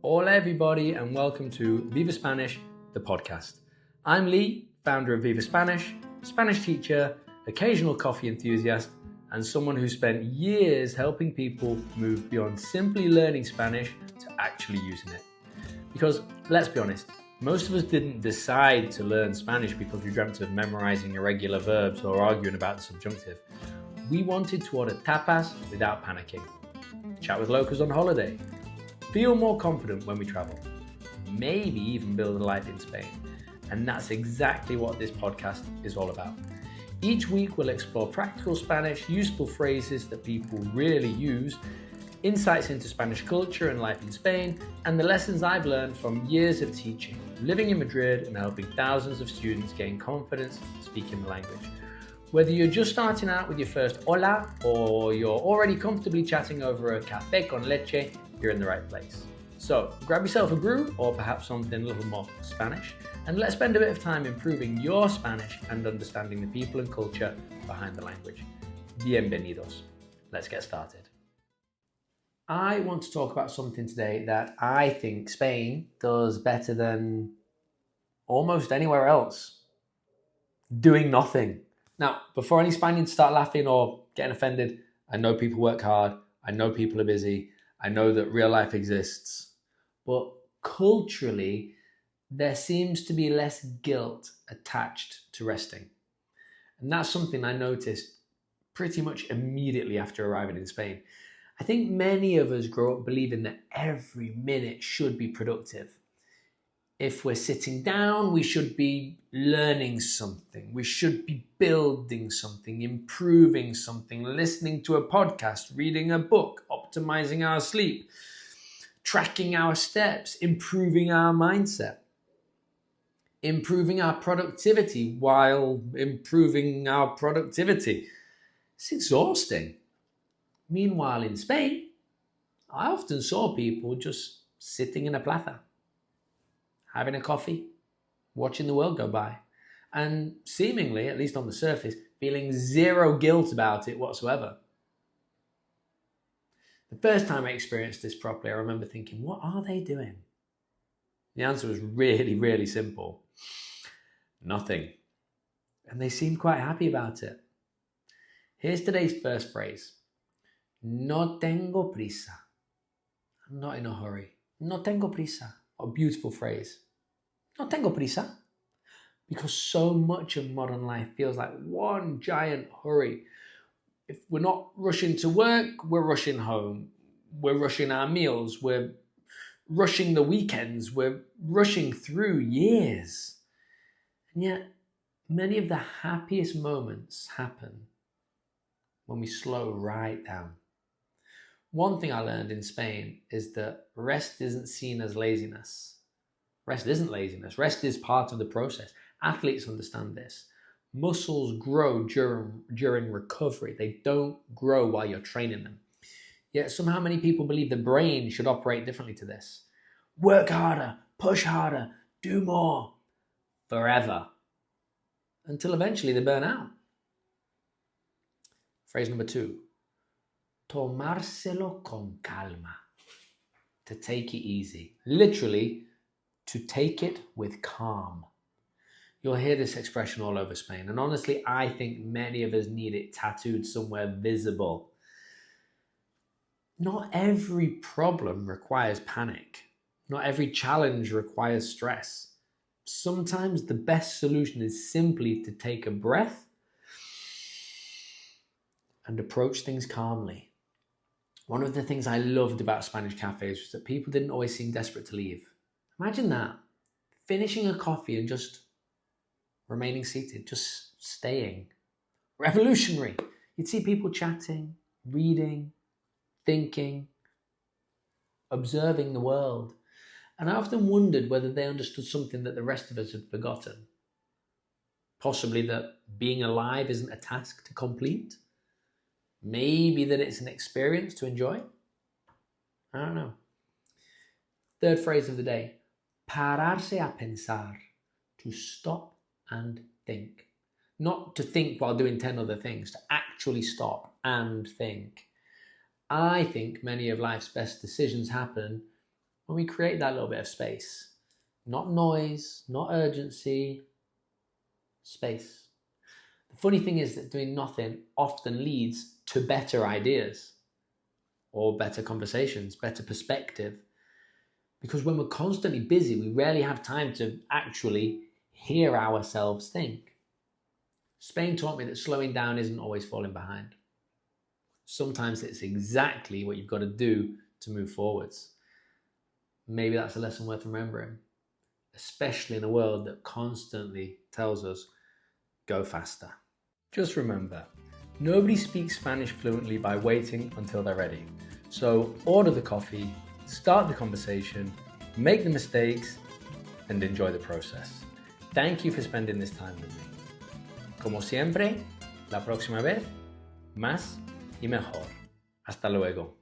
Hola everybody and welcome to Viva Spanish, the podcast. I'm Lee, founder of Viva Spanish, Spanish teacher, occasional coffee enthusiast, and someone who spent years helping people move beyond simply learning Spanish to actually using it. Because, let's be honest, most of us didn't decide to learn Spanish because we dreamt of memorizing irregular verbs or arguing about the subjunctive. We wanted to order tapas without panicking, chat with locals on holiday, feel more confident when we travel, maybe even build a life in Spain. And that's exactly what this podcast is all about. Each week we'll explore practical Spanish, useful phrases that people really use, insights into Spanish culture and life in Spain, and the lessons I've learned from years of teaching, living in Madrid and helping thousands of students gain confidence speaking the language. Whether you're just starting out with your first hola or you're already comfortably chatting over a café con leche, you're in the right place. So grab yourself a brew or perhaps something a little more Spanish, and let's spend a bit of time improving your Spanish and understanding the people and culture behind the language. Bienvenidos. Let's get started. I want to talk about something today that I think Spain does better than almost anywhere else. Doing nothing. Now, before any Spaniards start laughing or getting offended, I know people work hard. I know people are busy. I know that real life exists. But culturally, there seems to be less guilt attached to resting. And that's something I noticed pretty much immediately after arriving in Spain. I think many of us grow up believing that every minute should be productive. If we're sitting down, we should be learning something. We should be building something, improving something, listening to a podcast, reading a book, optimizing our sleep, tracking our steps, improving our mindset, improving our productivity while improving our productivity. It's exhausting. Meanwhile, in Spain, I often saw people just sitting in a plaza, having a coffee, watching the world go by, and seemingly, at least on the surface, feeling zero guilt about it whatsoever. The first time I experienced this properly, I remember thinking, what are they doing? The answer was really, really simple. Nothing. And they seemed quite happy about it. Here's today's first phrase. No tengo prisa. I'm not in a hurry. No tengo prisa. What a beautiful phrase. No tengo prisa. Because so much of modern life feels like one giant hurry. If we're not rushing to work, we're rushing home. We're rushing our meals. We're rushing the weekends. We're rushing through years. And yet, many of the happiest moments happen when we slow right down. One thing I learned in Spain is that rest isn't seen as laziness. Rest isn't laziness. Rest is part of the process. Athletes understand this. Muscles grow during recovery. They don't grow while you're training them. Yet somehow many people believe the brain should operate differently to this. Work harder, push harder, do more, forever. Until eventually they burn out. Phrase number 2. Tomárselo con calma. To take it easy. Literally, to take it with calm. You'll hear this expression all over Spain, and honestly, I think many of us need it tattooed somewhere visible. Not every problem requires panic. Not every challenge requires stress. Sometimes the best solution is simply to take a breath and approach things calmly. One of the things I loved about Spanish cafes was that people didn't always seem desperate to leave. Imagine that. Finishing a coffee and just remaining seated, just staying. Revolutionary. You'd see people chatting, reading, thinking, observing the world. And I often wondered whether they understood something that the rest of us had forgotten. Possibly that being alive isn't a task to complete. Maybe that it's an experience to enjoy. I don't know. Third phrase of the day. Pararse a pensar. To stop and think. Not to think while doing 10 other things. To actually stop and think. I think many of life's best decisions happen when we create that little bit of space. Not noise, not urgency, space. The funny thing is that doing nothing often leads to better ideas or better conversations, better perspective. Because when we're constantly busy, we rarely have time to actually hear ourselves think. Spain taught me that slowing down isn't always falling behind. Sometimes it's exactly what you've got to do to move forwards. Maybe that's a lesson worth remembering, especially in a world that constantly tells us, go faster. Just remember, nobody speaks Spanish fluently by waiting until they're ready. So order the coffee, start the conversation, make the mistakes, and enjoy the process. Thank you for spending this time with me. Como siempre, la próxima vez, más y mejor. Hasta luego.